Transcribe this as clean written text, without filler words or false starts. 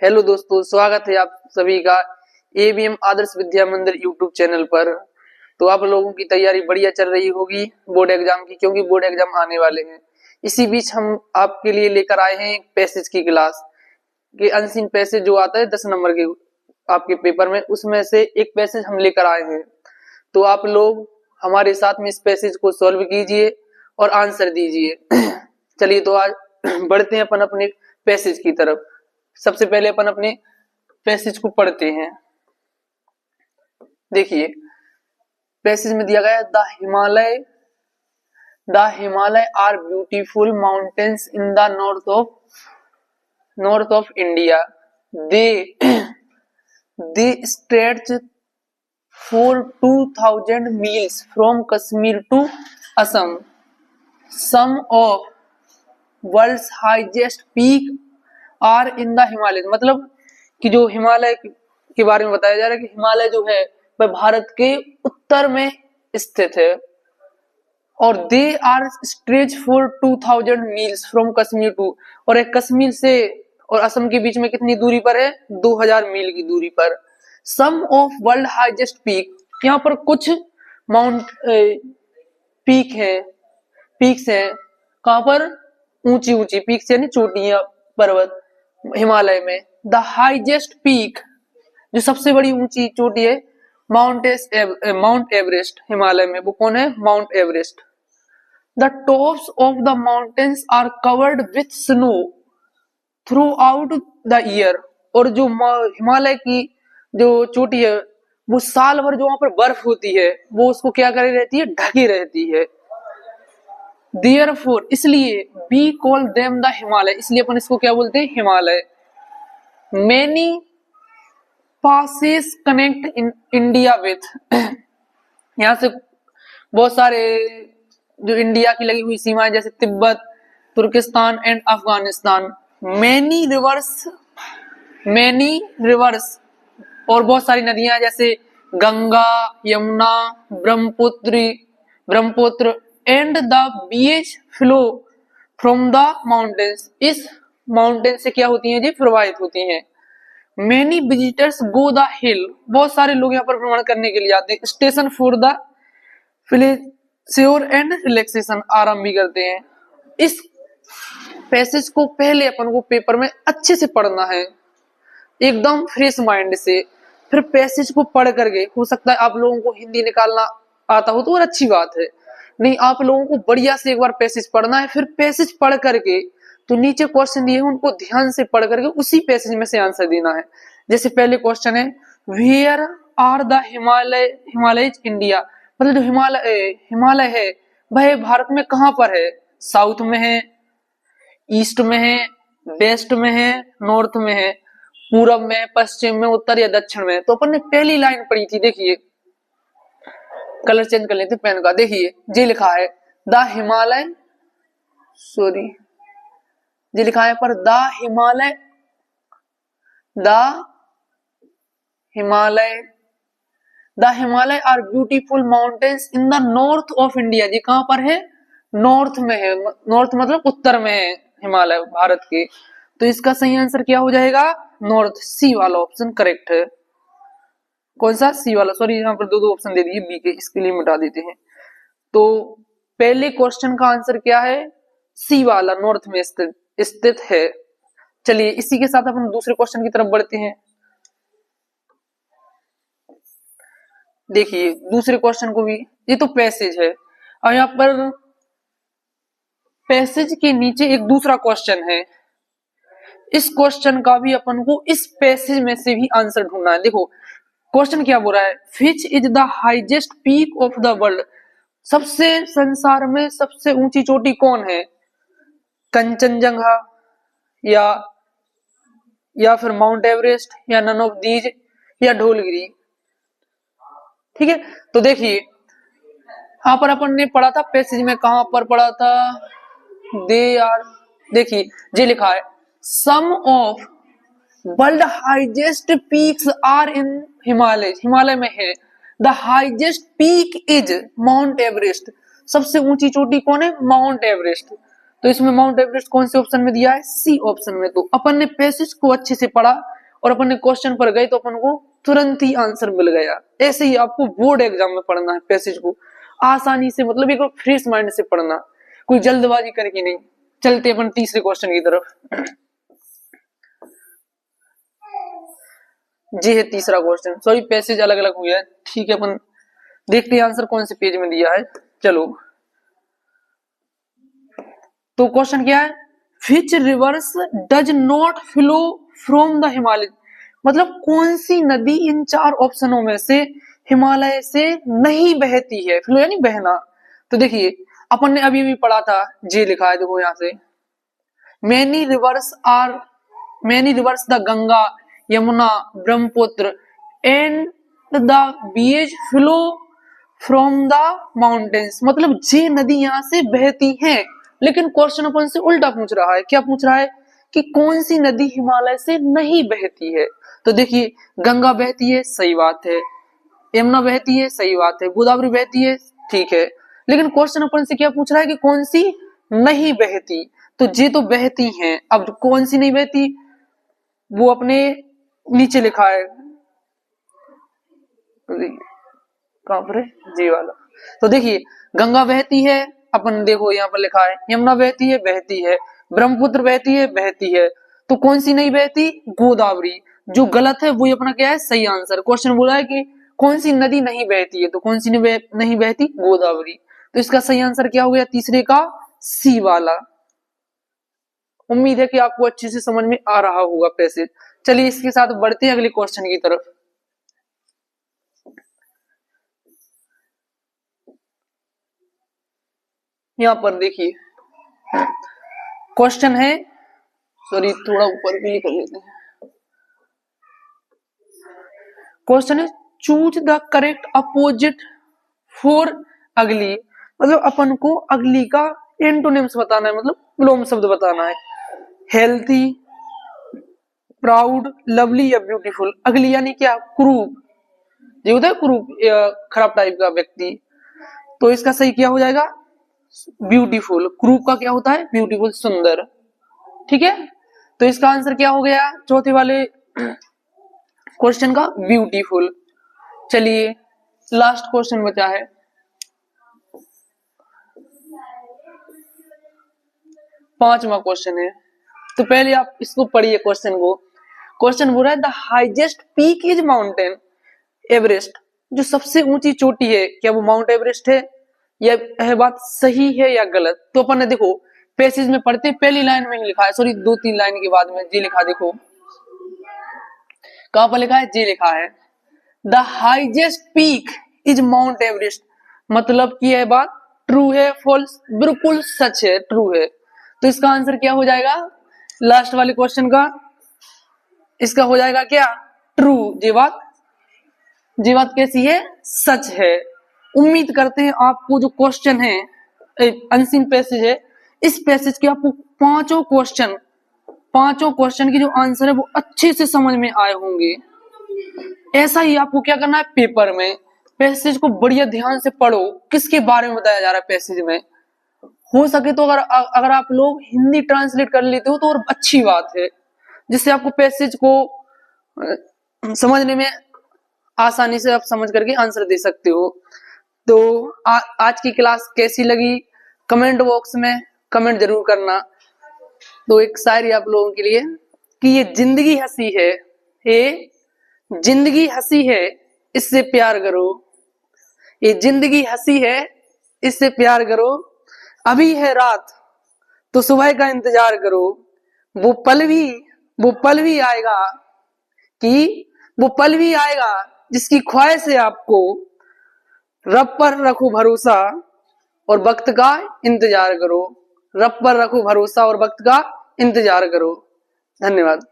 Hello दोस्तों, स्वागत है आप सभी का एबीएम आदर्श विद्या मंदिर यूट्यूब चैनल पर। तो आप लोगों की तैयारी बढ़िया चल रही होगी बोर्ड एग्जाम की, क्योंकि बोर्ड एग्जाम आने वाले हैं। इसी बीच हम आपके लिए लेकर आए हैं एक पैसेज की क्लास के अनसीन पैसेज जो आता है 10 नंबर के आपके पेपर में, उसमें से एक पैसेज हम लेकर आए हैं। तो आप लोग हमारे साथ में इस पैसेज को सॉल्व कीजिए और आंसर दीजिए। चलिए तो आज बढ़ते हैं अपन अपने पैसेज की तरफ। सबसे पहले अपन अपने पैसेज को पढ़ते हैं। देखिए पैसेज में दिया गया the Himalaya are beautiful mountains in the north of India. They stretch for 2000 miles from Kashmir to Assam. Some of world's highest peak are in the Himalayas। मतलब कि जो हिमालय के बारे में बताया जा रहा है कि हिमालय जो है वह भारत के उत्तर में स्थित है और they are stretch for 2000 miles from Kashmir to, और एक कश्मीर से और असम के बीच में कितनी दूरी पर है? 2000 मील की दूरी पर। सम ऑफ वर्ल्ड हाईएस्ट पीक, यहाँ पर कुछ माउंट पीक्स हैं। कहां पर? ऊंची ऊंची पीक्स यानी चोटियां, पर्वत हिमालय में। द हाईएस्ट पीक, जो सबसे बड़ी ऊंची चोटी है, माउंट एवरेस्ट हिमालय में। वो कौन है? Mount Everest. The tops of the mountains are covered with snow throughout the year, और जो हिमालय की जो चोटी है वो साल भर जो वहां पर बर्फ होती है वो उसको क्या करे रहती है? ढकी रहती है। Therefore, इसलिए we call them the Himalaya, इसलिए अपन इसको क्या बोलते हैं? Himalaya. Many passes connect in India with, यहाँ से बहुत सारे जो इंडिया की लगी हुई सीमाएं जैसे तिब्बत, तुर्किस्तान एंड अफगानिस्तान। Many rivers और बहुत सारी नदियां जैसे Ganga, Yamuna, Brahmaputra and the beach flow from the mountains, इस माउंटेन से क्या होती हैं जी? प्रवाहित होती हैं। मेनी विजिटर्स गो द हिल, बहुत सारे लोग यहाँ पर भ्रमण करने के लिए आते हैं। Station for the pleasure and relaxation, आराम भी करते हैं। इस पैसेज को पहले अपन को पेपर में अच्छे से पढ़ना है, एकदम फ्रेश माइंड से। फिर पैसेज को पढ़ करके, हो सकता है आप लोगों को हिंदी निकालना आता हो तो और अच्छी बात है, नहीं आप लोगों को बढ़िया से एक बार पैसेज पढ़ना है। फिर पैसेज पढ़ करके तो नीचे क्वेश्चन दिए हैं उनको ध्यान से पढ़ करके उसी पैसेज में से आंसर देना है। जैसे पहले क्वेश्चन है, where are the Himalayas India, मतलब जो हिमालय है वह भारत में कहां पर है? साउथ में है, ईस्ट में है, वेस्ट में है, नॉर्थ में है, पूरब में, पश्चिम में, उत्तर या दक्षिण में। तो अपन ने पहली लाइन पढ़ी थी, देखिए कलर चेंज कर लेते पेन का। देखिए ये लिखा है द हिमालय, ये लिखा है पर the Himalaya are beautiful mountains in the north of India. ये कहां पर है? नॉर्थ में है। नॉर्थ मतलब उत्तर में है हिमालय भारत के। तो इसका सही आंसर क्या हो जाएगा? नॉर्थ। सी वाला ऑप्शन करेक्ट है। कौन सा? सी वाला। सॉरी, यहाँ पर दो ऑप्शन दे दिए बी के, इसके लिए मिटा देते हैं। तो पहले क्वेश्चन का आंसर क्या है? सी वाला, नॉर्थ में स्थित है। चलिए इसी के साथ अपन दूसरे क्वेश्चन की तरफ बढ़ते हैं। देखिए दूसरे क्वेश्चन को भी, ये तो पैसेज है और यहाँ पर पैसेज के नीचे एक दूसरा क्वेश्चन है। इस क्वेश्चन का भी अपन को इस पैसेज में से भी आंसर ढूंढना है। देखो क्वेश्चन क्या बोल रहा है, which is the highest peak of the world, सबसे संसार में सबसे ऊंची चोटी कौन है? कंचनजंगा या फिर माउंट एवरेस्ट या नन ऑफ दीज या ढोलगिरी। ठीक है, तो देखिए यहाँ पर अपन ने पढ़ा था पैसेज में, कहां पर पढ़ा था? देखिए ये लिखा है some of world highest peaks are in Himalaya, Himalaya में है। The highest peak is Mount Everest, सबसे ऊंची चोटी कौन है? Mount Everest. तो इसमें माउंट एवरेस्ट कौन से ऑप्शन में दिया है? सी ऑप्शन में। तो अपन ने पैसेज को अच्छे से पढ़ा और अपन ने क्वेश्चन पर गए तो अपन को तुरंत ही आंसर मिल गया। ऐसे ही आपको बोर्ड एग्जाम में पढ़ना है पैसेज को आसानी से, मतलब एक फ्रेश माइंड से पढ़ना, कोई जल्दबाजी करके नहीं। चलते अपन तीसरे क्वेश्चन की तरफ। जी है तीसरा क्वेश्चन, सॉरी पैसेज अलग अलग हो गया है, ठीक है। अपन देखते हैं आंसर कौन से पेज में दिया है। चलो तो क्वेश्चन क्या है? Which rivers does not flow from the Himalaya, मतलब कौन सी नदी इन 4 ऑप्शनों में से हिमालय से नहीं बहती है? फ्लो यानी बहना। तो देखिए अपन ने अभी भी पढ़ा था, जे लिखा है देखो यहां से, many reverse the Ganga Yamuna Brahmaputra and the bees flow from the mountains, मतलब जे नदी यहां से बहती हैं। लेकिन क्वेश्चन अपन से उल्टा पूछ रहा है। क्या पूछ रहा है? कि कौन सी नदी हिमालय से नहीं बहती है? तो देखिए गंगा बहती है, सही बात है, यमुना बहती है, सही बात है, गोदावरी बहती है, ठीक है। लेकिन क्वेश्चन अपन से क्या पूछ रहा है कि कौन सी नहीं बहती? तो ये तो बहती हैं, अब कौन सी नहीं बहती वो अपने नीचे लिखा है, कहां पर है? जी वाला। तो देखिए गंगा बहती है, अपन देखो यहाँ पर लिखा है, यमुना बहती है, ब्रह्मपुत्र बहती है, तो कौन सी नहीं बहती? गोदावरी। जो गलत है वो अपना क्या है? सही आंसर। क्वेश्चन बोला है कि कौन सी नदी नहीं बहती है, तो कौन सी नहीं बहती? गोदावरी। तो इसका सही आंसर क्या हो गया? तीसरे का सी वाला। उम्मीद है कि आपको अच्छे से समझ में आ रहा होगा पैसेज। चलिए इसके साथ बढ़ते हैं अगले क्वेश्चन की तरफ। यहां पर देखिए क्वेश्चन है, सॉरी थोड़ा ऊपर भी कर लेते हैं। क्वेश्चन है choose the correct opposite for अगली, मतलब अपन को अगली का एंटोनिम्स बताना है, मतलब विलोम शब्द बताना है। हेल्थी, प्राउड, लवली या ब्यूटीफुल। अगली यानी क्या? क्रूप, ये होता है क्रूप, खराब टाइप का व्यक्ति। तो इसका सही क्या हो जाएगा? ब्यूटीफुल। क्रूप का क्या होता है? ब्यूटीफुल, सुंदर, ठीक है। तो इसका आंसर क्या हो गया चौथे वाले क्वेश्चन का? ब्यूटीफुल। चलिए लास्ट क्वेश्चन बचा है, पांचवा क्वेश्चन है। तो पहले आप इसको पढ़िए क्वेश्चन को। क्वेश्चन बोल रहा है the highest peak is mountain Everest, जो सबसे ऊंची चोटी है क्या वो माउंट एवरेस्ट है? यह बात सही है या गलत? तो अपन ने देखो पैसेज में पढ़ते पहली लाइन में ही लिखा है, सॉरी 2-3 लाइन के बाद में जी लिखा, देखो कहां पर लिखा है? जी लिखा है the highest peak is Mount Everest, मतलब कि यह बात ट्रू है, फॉल्स? बिल्कुल सच है, ट्रू है। तो इसका आंसर क्या हो जाएगा लास्ट वाले क्वेश्चन का? इसका हो जाएगा क्या? ट्रू। ये बात कैसी है? सच है। उम्मीद करते हैं आपको जो क्वेश्चन है अनसीन पैसेज है, इस पैसेज के आपको पांचों क्वेश्चन की जो आंसर है वो अच्छे से समझ में आए होंगे। ऐसा ही आपको क्या करना है, पेपर में पैसेज को बढ़िया ध्यान से पढ़ो, किसके बारे में बताया जा रहा है पैसेज में। हो सके तो अगर आप लोग हिंदी ट्रांसलेट कर लेते हो तो और अच्छी बात है, जिससे आपको पैसेज को समझने में आसानी से आप समझ करके आंसर दे सकते हो। तो आज की क्लास कैसी लगी कमेंट बॉक्स में कमेंट जरूर करना। तो एक शायरी आप लोगों के लिए कि ये जिंदगी हंसी है, ये जिंदगी हंसी है इससे प्यार करो, ये जिंदगी हंसी है इससे प्यार करो, अभी है रात तो सुबह का इंतजार करो, वो पल भी आएगा वो पल भी आएगा जिसकी ख्वाहिश है आपको, रब पर रखो भरोसा और वक्त का इंतजार करो, रब पर रखो भरोसा और वक्त का इंतजार करो। धन्यवाद।